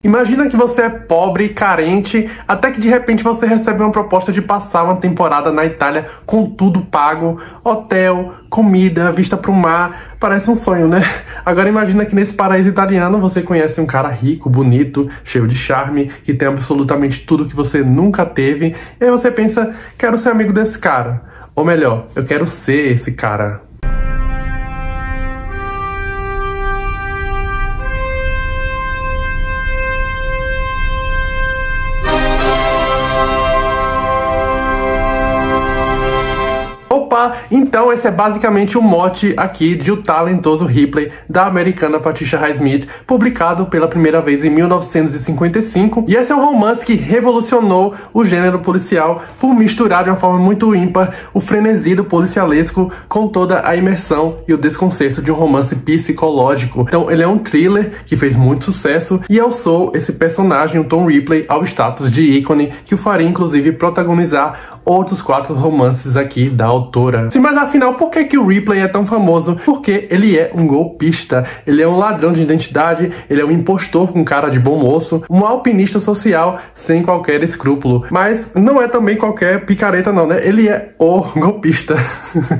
Imagina que você é pobre e carente, até que de repente você recebe uma proposta de passar uma temporada na Itália com tudo pago, hotel, comida, vista pro mar, parece um sonho, né? Agora imagina que nesse paraíso italiano você conhece um cara rico, bonito, cheio de charme, que tem absolutamente tudo que você nunca teve, e aí você pensa, quero ser amigo desse cara. Ou melhor, eu quero ser esse cara. Então esse é basicamente o mote aqui de O Talentoso Ripley, da americana Patricia Highsmith, publicado pela primeira vez em 1955. E esse é um romance que revolucionou o gênero policial por misturar de uma forma muito ímpar o frenesi do policialesco com toda a imersão e o desconcerto de um romance psicológico. Então ele é um thriller que fez muito sucesso e alçou esse personagem, o Tom Ripley, ao status de ícone, que o faria inclusive protagonizar outros 4 romances aqui da autora. Sim, mas afinal, por que o Ripley é tão famoso? Porque ele é um golpista, ele é um ladrão de identidade, ele é um impostor com cara de bom moço, um alpinista social sem qualquer escrúpulo. Mas não é também qualquer picareta não, né? Ele é o golpista.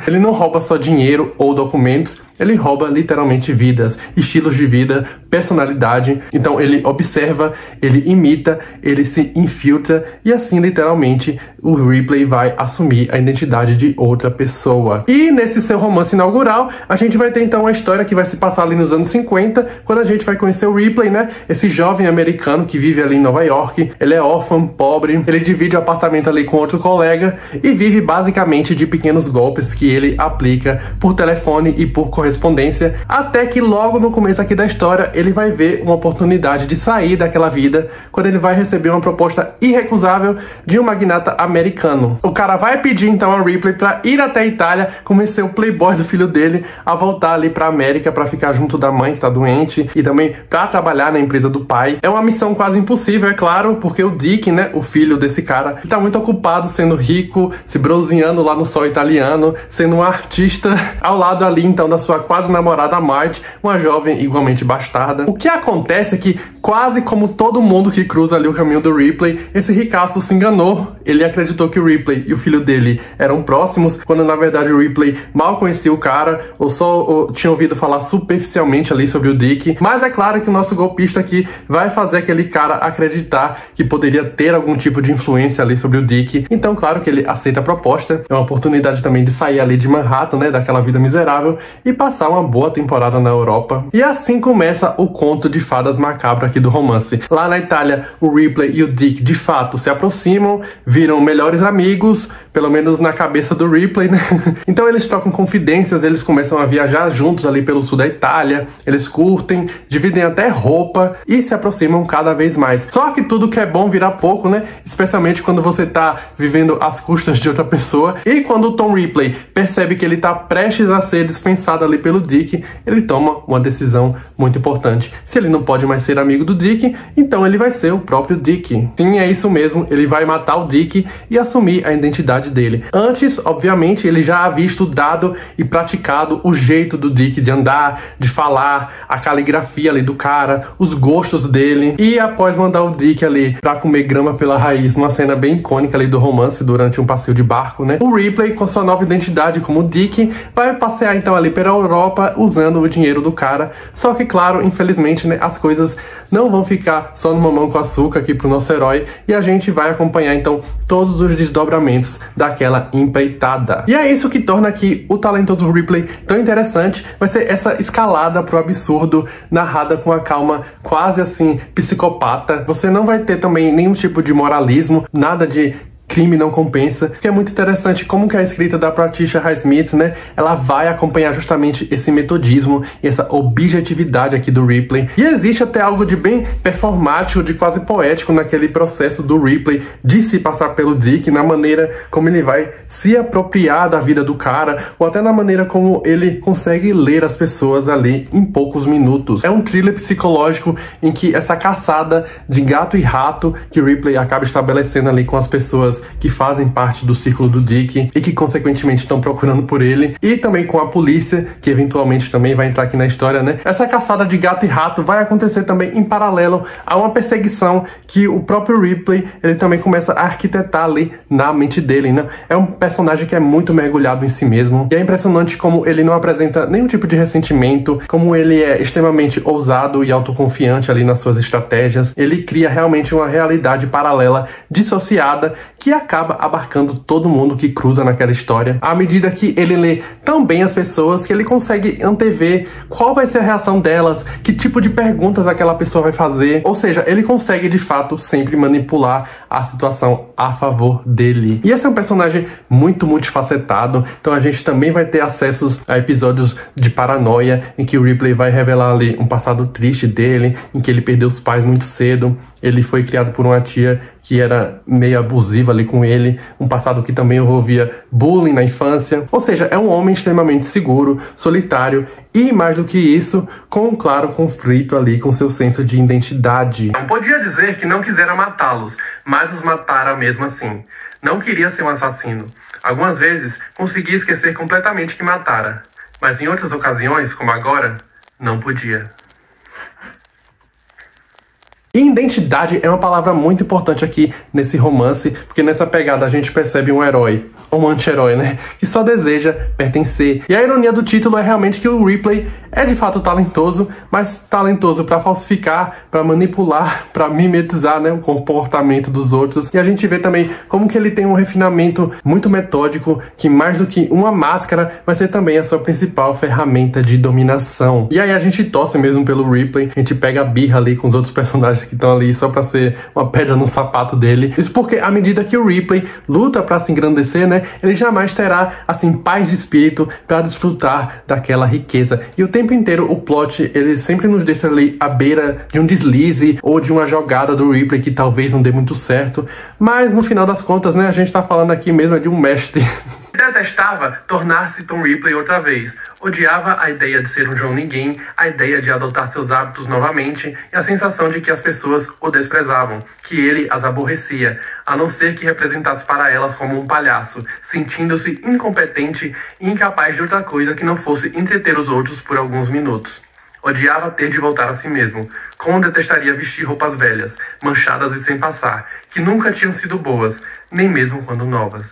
Ele não rouba só dinheiro ou documentos, ele rouba literalmente vidas, estilos de vida, personalidade. Então ele observa, ele imita, ele se infiltra e assim literalmente o Ripley vai assumir a identidade de outra pessoa. E nesse seu romance inaugural, a gente vai ter então uma história que vai se passar ali nos anos 50, quando a gente vai conhecer o Ripley, né? Esse jovem americano que vive ali em Nova York. Ele é órfão, pobre, ele divide o apartamento ali com outro colega e vive basicamente de pequenos golpes que ele aplica por telefone e por correspondência, até que logo no começo aqui da história ele vai ver uma oportunidade de sair daquela vida, quando ele vai receber uma proposta irrecusável de um magnata americano. O cara vai pedir então a Ripley para ir até a Itália, convencer o playboy do filho dele a voltar ali pra América para ficar junto da mãe que tá doente e também para trabalhar na empresa do pai. É uma missão quase impossível, é claro, porque o Dick, né, o filho desse cara, tá muito ocupado sendo rico, se bronzeando lá no sol italiano, sendo um artista, ao lado ali então da sua quase namorada Marge, uma jovem igualmente bastarda. O que acontece é que, quase como todo mundo que cruza ali o caminho do Ripley, esse ricaço se enganou. Ele acreditou que o Ripley e o filho dele eram próximos, quando na verdade o Ripley mal conhecia o cara, ou só tinha ouvido falar superficialmente ali sobre o Dick. Mas é claro que o nosso golpista aqui vai fazer aquele cara acreditar que poderia ter algum tipo de influência ali sobre o Dick. Então claro que ele aceita a proposta. É uma oportunidade também de sair ali de Manhattan, né, daquela vida miserável, e passar uma boa temporada na Europa. E assim começa o conto de fadas macabro aqui do romance. Lá na Itália, o Ripley e o Dick de fato se aproximam, viram melhores amigos, pelo menos na cabeça do Ripley, né? Então eles trocam confidências, eles começam a viajar juntos ali pelo sul da Itália, eles curtem, dividem até roupa e se aproximam cada vez mais. Só que tudo que é bom vira pouco, né? Especialmente quando você tá vivendo às custas de outra pessoa. E quando o Tom Ripley percebe que ele tá prestes a ser dispensado ali pelo Dick, ele toma uma decisão muito importante. Se ele não pode mais ser amigo do Dick, então ele vai ser o próprio Dick. Sim, é isso mesmo, ele vai matar o Dick e assumir a identidade dele. Antes, obviamente, ele já havia estudado e praticado o jeito do Dick de andar, de falar, a caligrafia ali do cara, os gostos dele. E após mandar o Dick ali pra comer grama pela raiz, numa cena bem icônica ali do romance, durante um passeio de barco, né? O Ripley, com sua nova identidade como Dick, vai passear então ali pela Europa usando o dinheiro do cara. Só que, claro, infelizmente, né, as coisas não vão ficar só no mamão com açúcar aqui pro nosso herói, e a gente vai acompanhar então todos os desdobramentos daquela empreitada. E é isso que torna aqui o Talentoso Ripley tão interessante, vai ser essa escalada pro absurdo, narrada com a calma quase assim psicopata. Você não vai ter também nenhum tipo de moralismo, nada de crime não compensa, que é muito interessante como que a escrita da Patricia Highsmith, né, ela vai acompanhar justamente esse metodismo e essa objetividade aqui do Ripley. E existe até algo de bem performático, de quase poético naquele processo do Ripley de se passar pelo Dick, na maneira como ele vai se apropriar da vida do cara, ou até na maneira como ele consegue ler as pessoas ali em poucos minutos. É um thriller psicológico em que essa caçada de gato e rato que Ripley acaba estabelecendo ali com as pessoas que fazem parte do círculo do Dick e que consequentemente estão procurando por ele, e também com a polícia, que eventualmente também vai entrar aqui na história, né? Essa caçada de gato e rato vai acontecer também em paralelo a uma perseguição que o próprio Ripley, ele também começa a arquitetar ali na mente dele, né? É um personagem que é muito mergulhado em si mesmo, e é impressionante como ele não apresenta nenhum tipo de ressentimento, como ele é extremamente ousado e autoconfiante ali nas suas estratégias. Ele cria realmente uma realidade paralela, dissociada, que acaba abarcando todo mundo que cruza naquela história. À medida que ele lê tão bem as pessoas, que ele consegue antever qual vai ser a reação delas, que tipo de perguntas aquela pessoa vai fazer, ou seja, ele consegue de fato sempre manipular a situação a favor dele. E esse é um personagem muito multifacetado, então a gente também vai ter acessos a episódios de paranoia, em que o Ripley vai revelar ali um passado triste dele, em que ele perdeu os pais muito cedo, ele foi criado por uma tia que era meio abusiva ali com ele, um passado que também envolvia bullying na infância. Ou seja, é um homem extremamente seguro, solitário e, mais do que isso, com um claro conflito ali com seu senso de identidade. Não podia dizer que não quisera matá-los, mas os matara mesmo assim. Não queria ser um assassino. Algumas vezes conseguia esquecer completamente que matara, mas em outras ocasiões, como agora, não podia. E identidade é uma palavra muito importante aqui nesse romance, porque nessa pegada a gente percebe um herói, ou um anti-herói, né? Que só deseja pertencer. E a ironia do título é realmente que o Ripley é de fato talentoso, mas talentoso para falsificar, para manipular, para mimetizar, né, o comportamento dos outros. E a gente vê também como que ele tem um refinamento muito metódico, que mais do que uma máscara, vai ser também a sua principal ferramenta de dominação. E aí a gente torce mesmo pelo Ripley, a gente pega a birra ali com os outros personagens que estão ali só pra ser uma pedra no sapato dele. Isso porque à medida que o Ripley luta pra se engrandecer, né, ele jamais terá, assim, paz de espírito pra desfrutar daquela riqueza. E o tempo inteiro o plot, ele sempre nos deixa ali à beira de um deslize ou de uma jogada do Ripley que talvez não dê muito certo. Mas no final das contas, né, a gente tá falando aqui mesmo de um mestre. Detestava tornar-se Tom Ripley outra vez. Odiava a ideia de ser um João Ninguém, a ideia de adotar seus hábitos novamente e a sensação de que as pessoas o desprezavam, que ele as aborrecia, a não ser que representasse para elas como um palhaço, sentindo-se incompetente e incapaz de outra coisa que não fosse entreter os outros por alguns minutos. Odiava ter de voltar a si mesmo, como detestaria vestir roupas velhas, manchadas e sem passar, que nunca tinham sido boas, nem mesmo quando novas.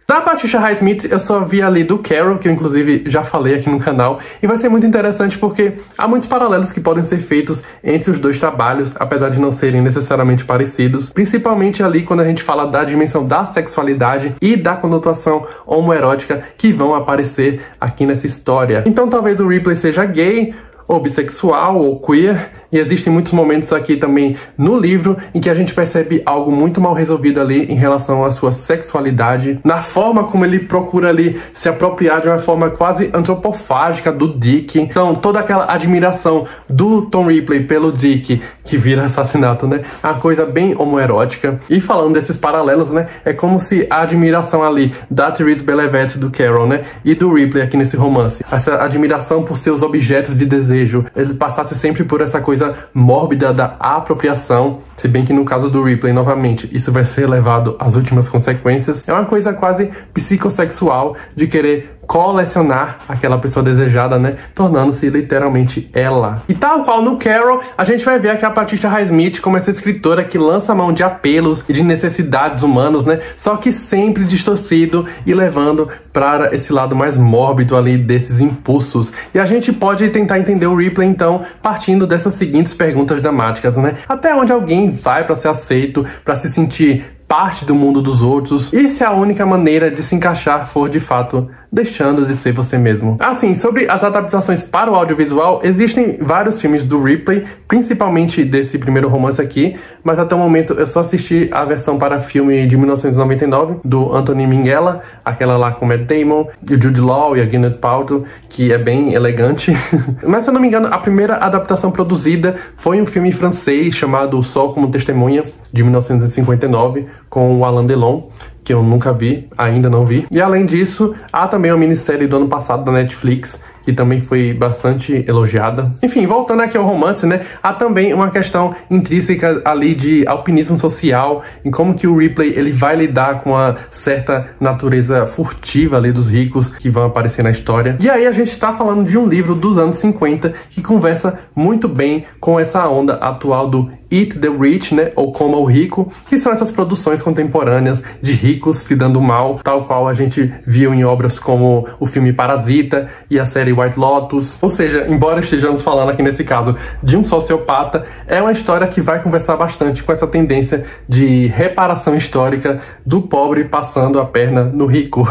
Da Patricia Highsmith, eu só vi ali do Carol, que eu inclusive já falei aqui no canal, e vai ser muito interessante porque há muitos paralelos que podem ser feitos entre os dois trabalhos, apesar de não serem necessariamente parecidos, principalmente ali quando a gente fala da dimensão da sexualidade e da conotação homoerótica que vão aparecer aqui nessa história. Então talvez o Ripley seja gay, ou bissexual, ou queer, e existem muitos momentos aqui também no livro em que a gente percebe algo muito mal resolvido ali em relação à sua sexualidade, na forma como ele procura ali se apropriar de uma forma quase antropofágica do Dick. Então toda aquela admiração do Tom Ripley pelo Dick, que vira assassinato, né, é uma coisa bem homoerótica. E falando desses paralelos, né, é como se a admiração ali da Therese Belivet do Carol, né, e do Ripley aqui nesse romance, essa admiração por seus objetos de desejo, ele passasse sempre por essa coisa mórbida da apropriação, se bem que no caso do Ripley, novamente, isso vai ser levado às últimas consequências. É uma coisa quase psicossexual de querer colecionar aquela pessoa desejada, né, tornando-se literalmente ela. E tal qual no Carol, a gente vai ver aqui a Patricia Highsmith como essa escritora que lança a mão de apelos e de necessidades humanos, né, só que sempre distorcido e levando para esse lado mais mórbido ali desses impulsos. E a gente pode tentar entender o Ripley, então, partindo dessas seguintes perguntas dramáticas, né, até onde alguém vai para ser aceito, para se sentir parte do mundo dos outros, e se a única maneira de se encaixar for, de fato, deixando de ser você mesmo. Assim, sobre as adaptações para o audiovisual, existem vários filmes do Ripley, principalmente desse primeiro romance aqui, mas até o momento eu só assisti a versão para filme de 1999, do Anthony Minghella, aquela lá com Matt Damon, e o Jude Law e a Gwyneth Paltrow, que é bem elegante. Mas se eu não me engano, a primeira adaptação produzida foi um filme francês chamado O Sol como Testemunha, de 1959, com o Alain Delon, que eu nunca vi, ainda não vi. E além disso, há também uma minissérie do ano passado da Netflix, que também foi bastante elogiada. Enfim, voltando aqui ao romance, né, há também uma questão intrínseca ali de alpinismo social, em como que o Ripley ele vai lidar com a certa natureza furtiva ali dos ricos que vão aparecer na história. E aí a gente está falando de um livro dos anos 50 que conversa muito bem com essa onda atual do Eat the Rich, né, ou Coma o Rico, que são essas produções contemporâneas de ricos se dando mal, tal qual a gente viu em obras como o filme Parasita e a série White Lotus. Ou seja, embora estejamos falando aqui nesse caso de um sociopata, é uma história que vai conversar bastante com essa tendência de reparação histórica do pobre passando a perna no rico.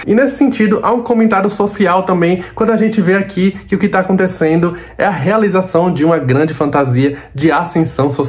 E nesse sentido, há um comentário social também, quando a gente vê aqui que o que está acontecendo é a realização de uma grande fantasia de ascensão social.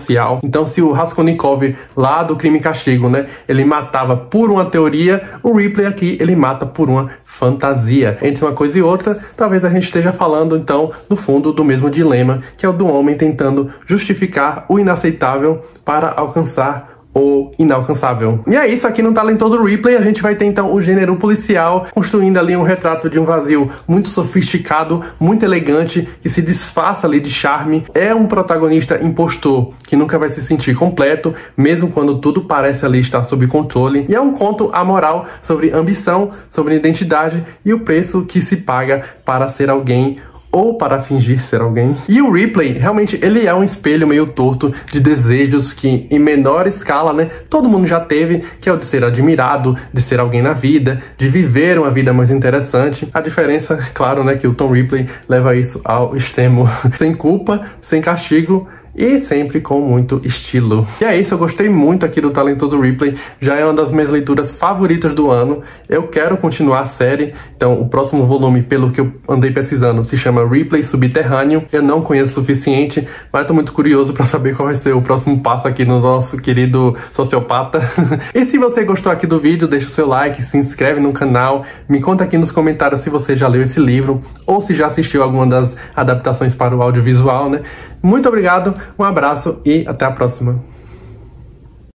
Então, se o Raskolnikov lá do Crime e Castigo, né, ele matava por uma teoria, o Ripley aqui ele mata por uma fantasia. Entre uma coisa e outra, talvez a gente esteja falando então, no fundo, do mesmo dilema, que é o do homem tentando justificar o inaceitável para alcançar o inalcançável. E é isso, aqui no Talentoso Ripley a gente vai ter então o gênero policial construindo ali um retrato de um vazio muito sofisticado, muito elegante, que se disfarça ali de charme. É um protagonista impostor que nunca vai se sentir completo, mesmo quando tudo parece ali estar sob controle. E é um conto amoral sobre ambição, sobre identidade e o preço que se paga para ser alguém ou para fingir ser alguém. E o Ripley, realmente, ele é um espelho meio torto de desejos que, em menor escala, né, todo mundo já teve, que é o de ser admirado, de ser alguém na vida, de viver uma vida mais interessante. A diferença, claro, né, que o Tom Ripley leva isso ao extremo, sem culpa, sem castigo, e sempre com muito estilo. E é isso, eu gostei muito aqui do Talentoso Ripley, já é uma das minhas leituras favoritas do ano. Eu quero continuar a série, então o próximo volume, pelo que eu andei pesquisando, se chama Ripley Subterrâneo. Eu não conheço o suficiente, mas tô muito curioso pra saber qual vai ser o próximo passo aqui no nosso querido sociopata. E se você gostou aqui do vídeo, deixa o seu like, se inscreve no canal, me conta aqui nos comentários se você já leu esse livro, ou se já assistiu alguma das adaptações para o audiovisual, né? Muito obrigado, um abraço e até a próxima.